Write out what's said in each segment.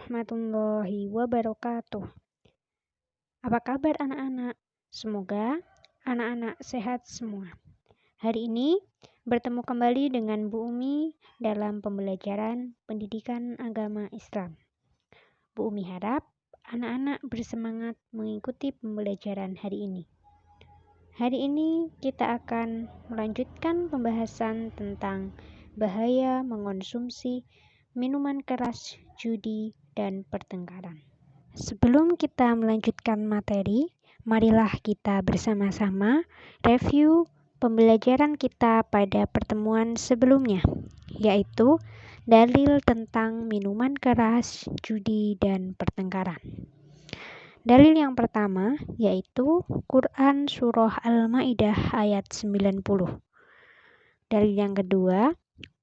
warahmatullahi wabarakatuh. Apa kabar anak-anak? Semoga anak-anak sehat semua. Hari ini bertemu kembali dengan Bu Umi dalam pembelajaran pendidikan agama Islam. Bu Umi harap anak-anak bersemangat mengikuti pembelajaran hari ini. Hari ini kita akan melanjutkan pembahasan tentang bahaya mengonsumsi minuman keras, judi, dan pertengkaran. Sebelum kita melanjutkan materi, marilah kita bersama-sama review pembelajaran kita pada pertemuan sebelumnya, yaitu dalil tentang minuman keras, judi, dan pertengkaran. Dalil yang pertama yaitu Quran Surah Al-Ma'idah ayat 90. Dalil yang kedua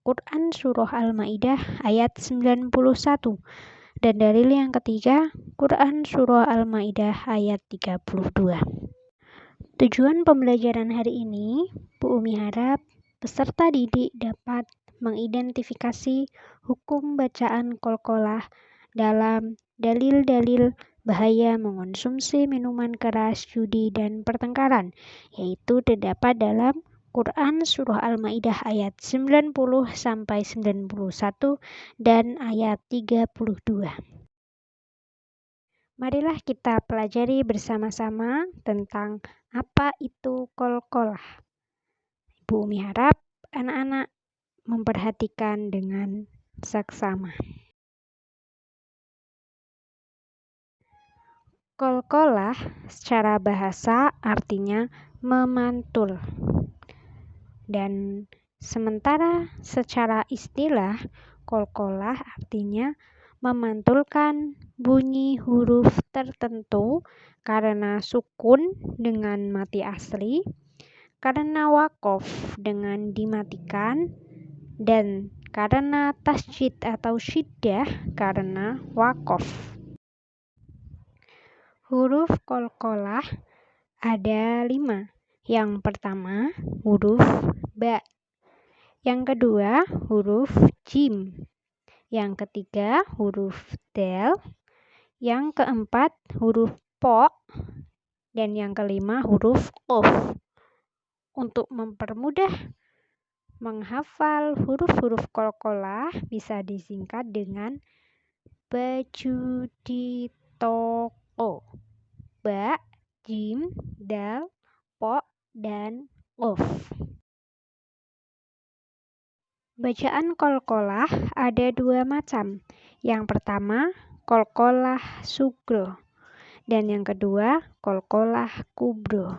Quran Surah Al-Ma'idah ayat 91. Dan dalil yang ketiga, Quran Surah Al-Ma'idah ayat 32. Tujuan pembelajaran hari ini, Bu Umi harap peserta didik dapat mengidentifikasi hukum bacaan qalqalah dalam dalil-dalil bahaya mengonsumsi minuman keras, judi, dan pertengkaran, yaitu terdapat dalam Quran Surah Al-Ma'idah ayat 90-91 dan ayat 32. Marilah kita pelajari bersama-sama tentang apa itu qalqalah. Ibu Umi harap anak-anak memperhatikan dengan saksama. Qalqalah secara bahasa artinya memantul. Dan sementara secara istilah, qalqalah artinya memantulkan bunyi huruf tertentu karena sukun dengan mati asli, karena waqaf dengan dimatikan, dan karena tasydid atau syiddah karena waqaf. Huruf qalqalah ada 5. Yang pertama, huruf ba. Yang kedua, huruf jim. Yang ketiga, huruf dal. Yang keempat, huruf po. Dan yang kelima, huruf qaf. Untuk mempermudah menghafal huruf-huruf qalqalah bisa disingkat dengan baju di toko. Ba, jim, dal, po, dan qaf. Bacaan qalqalah ada 2 macam. Yang pertama, qalqalah sugro, dan yang kedua, qalqalah kubro.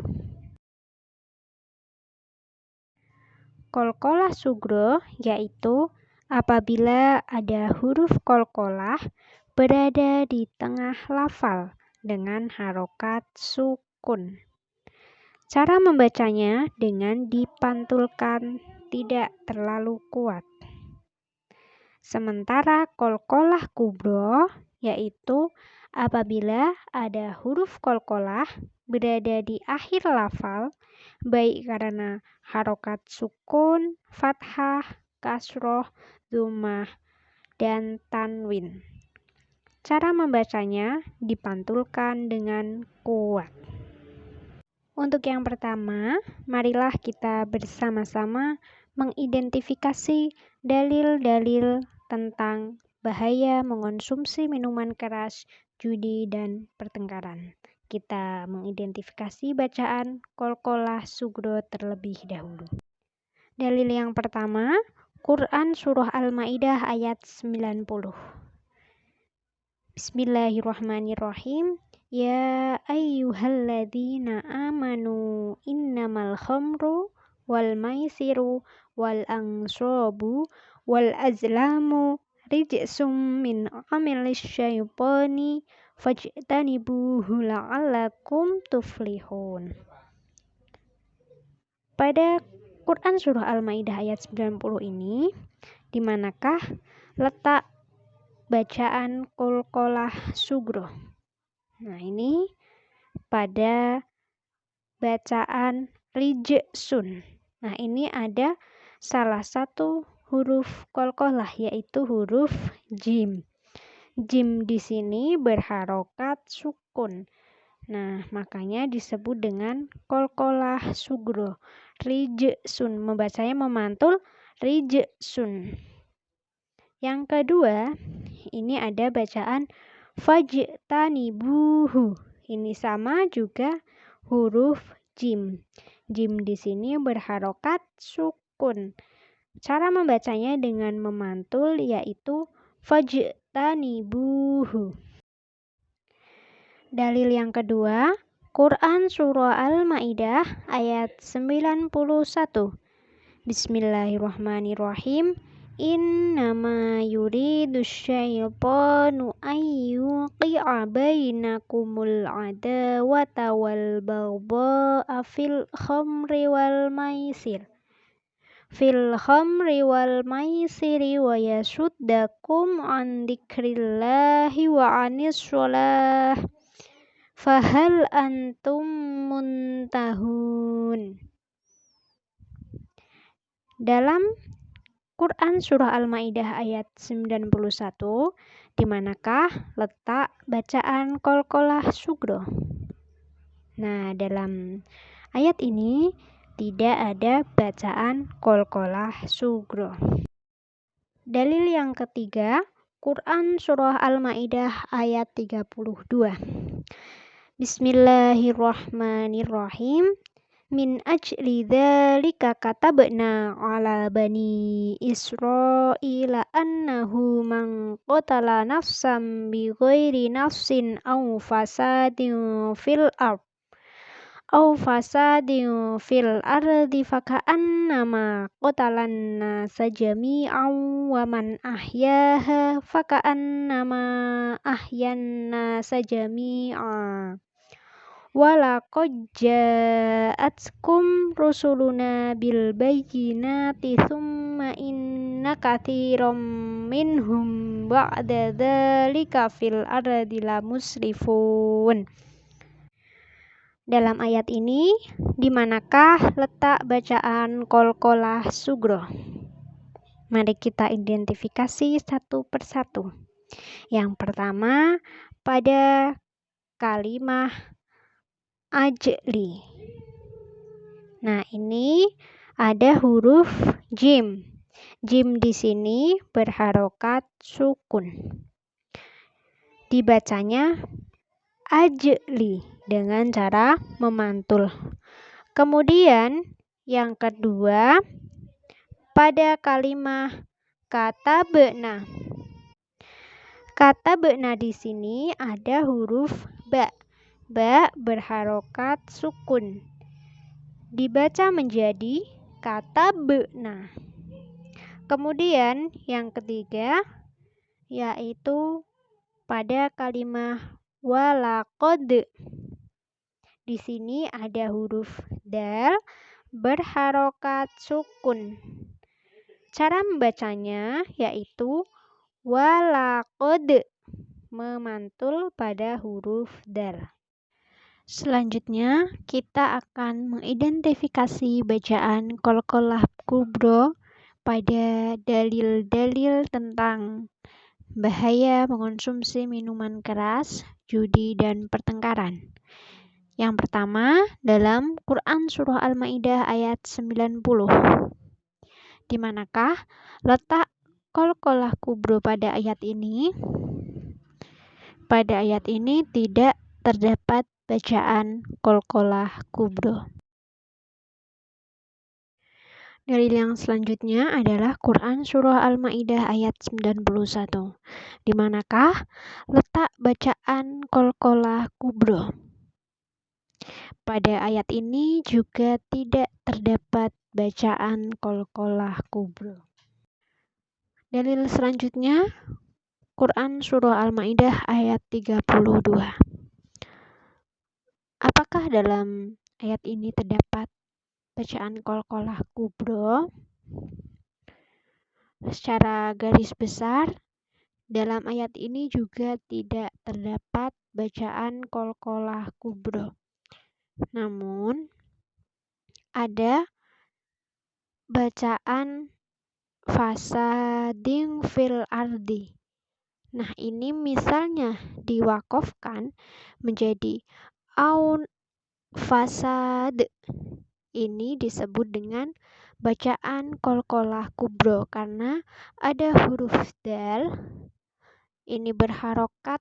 Qalqalah sugro yaitu apabila ada huruf qalqalah berada di tengah lafal dengan harokat sukun. Cara membacanya dengan dipantulkan, tidak terlalu kuat. Sementara qalqalah kubro yaitu apabila ada huruf qalqalah berada di akhir lafal, baik karena harokat sukun, fathah, kasroh, dhammah, dan tanwin. Cara membacanya dipantulkan dengan kuat. Untuk yang pertama, marilah kita bersama-sama mengidentifikasi dalil-dalil tentang bahaya mengonsumsi minuman keras, judi, dan pertengkaran. Kita mengidentifikasi bacaan qalqalah sugro terlebih dahulu. Dalil yang pertama, Quran Surah Al-Ma'idah ayat 90. Bismillahirrahmanirrahim. Ya ayyuhalladzina amanu innamal khamru wal maisiru wal ansabu wal azlamu rijsum min amalis syaitani fajtanibuhu la'allakum tuflihun. Pada Quran Surah Al-Ma'idah ayat 90 ini, di manakah letak bacaan qalqalah sugro? Nah, ini pada bacaan rijsun. Nah, ini ada salah satu huruf qalqalah yaitu huruf jim. Jim di sini berharokat sukun. Nah, makanya disebut dengan qalqalah sugro. Rijsun, membacanya memantul rijsun. Yang kedua, ini ada bacaan fajtanibuhu. Ini sama juga huruf jim. Jim di sini berharokat sukun. Cara membacanya dengan memantul yaitu fajtanibuhu. Dalil yang kedua, Quran Surah Al-Ma'idah ayat 91. Bismillahirrahmanirrahim. Innama yuridus syaitanu ayyuqi'a bainakumul adawata wal baghdha'a fil khamri wal maisiri wa yasuddakum an dzikrillahi wa anis sholah fahal antum muntahun. Dalam Quran Surah Al-Ma'idah ayat 91, di manakah letak bacaan qalqalah sugro? Nah, dalam ayat ini tidak ada bacaan qalqalah sugro. Dalil yang ketiga, Quran Surah Al-Ma'idah ayat 32. Bismillahirrahmanirrahim. Min ajli dzalika katabna ala bani Israila annahu man qatala nafsan bighairi nafsin aw fasadin fil ardi faka'annama qatalan nasa jami'an wa man ahyaha faka'annama ahyan nasa jami'a. Walaqad ja'atkum rusuluna bil bayyinati thumma inna katsiran minhum ba'da dzalika fil ardi lamusrifun. Dalam ayat ini, di manakah letak bacaan qalqalah sugro? Mari kita identifikasi satu persatu. Yang pertama, pada kalimat ajli. Nah, ini ada huruf jim. Jim di sini berharokat sukun. Dibacanya ajli dengan cara memantul. Kemudian yang kedua, pada kalimat katabna. Katabna di sini ada huruf ba. Ba berharokat sukun. Dibaca menjadi katabna. Kemudian yang ketiga yaitu pada kalimat walaqad. Di sini ada huruf dal berharokat sukun. Cara membacanya yaitu walaqad, memantul pada huruf dal. Selanjutnya, kita akan mengidentifikasi bacaan qalqalah kubro pada dalil-dalil tentang bahaya mengonsumsi minuman keras, judi, dan pertengkaran. Yang pertama, dalam Quran Surah Al-Ma'idah ayat 90. Di manakah letak qalqalah kubro pada ayat ini? Pada ayat ini tidak terdapat bacaan qalqalah kubro. Dalil yang selanjutnya adalah Quran Surah Al-Ma'idah ayat 91. Di manakah letak bacaan qalqalah kubro? Pada ayat ini juga tidak terdapat bacaan qalqalah kubro. Dalil selanjutnya Quran Surah Al-Ma'idah ayat 32. Apakah dalam ayat ini terdapat bacaan qalqalah kubro? Secara garis besar, dalam ayat ini juga tidak terdapat bacaan qalqalah kubro. Namun, ada bacaan fasadin fil ardi. Nah, ini misalnya diwakofkan menjadi aun fasad. Ini disebut dengan bacaan qalqalah kubro karena ada huruf dal ini berharokat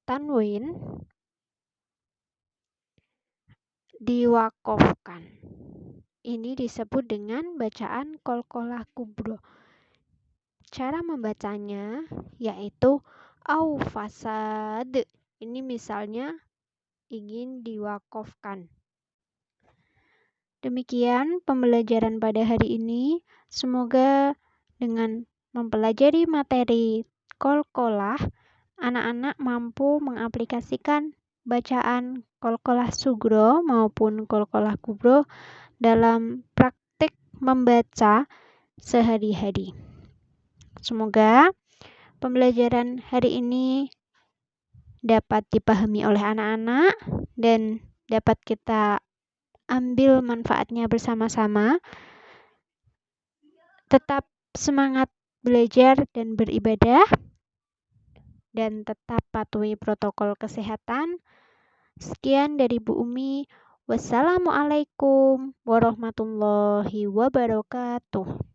tanwin diwakofkan. Ini disebut dengan bacaan qalqalah kubro. Cara membacanya yaitu au fasad. Ini misalnya ingin diwakofkan. Demikian pembelajaran pada hari ini. Semoga dengan mempelajari materi qalqalah, anak-anak mampu mengaplikasikan bacaan qalqalah sugro maupun qalqalah kubro dalam praktik membaca sehari-hari. Semoga pembelajaran hari ini dapat dipahami oleh anak-anak dan dapat kita ambil manfaatnya bersama-sama. Tetap semangat belajar dan beribadah dan tetap patuhi protokol kesehatan. Sekian dari Bu Umi. Wassalamualaikum warahmatullahi wabarakatuh.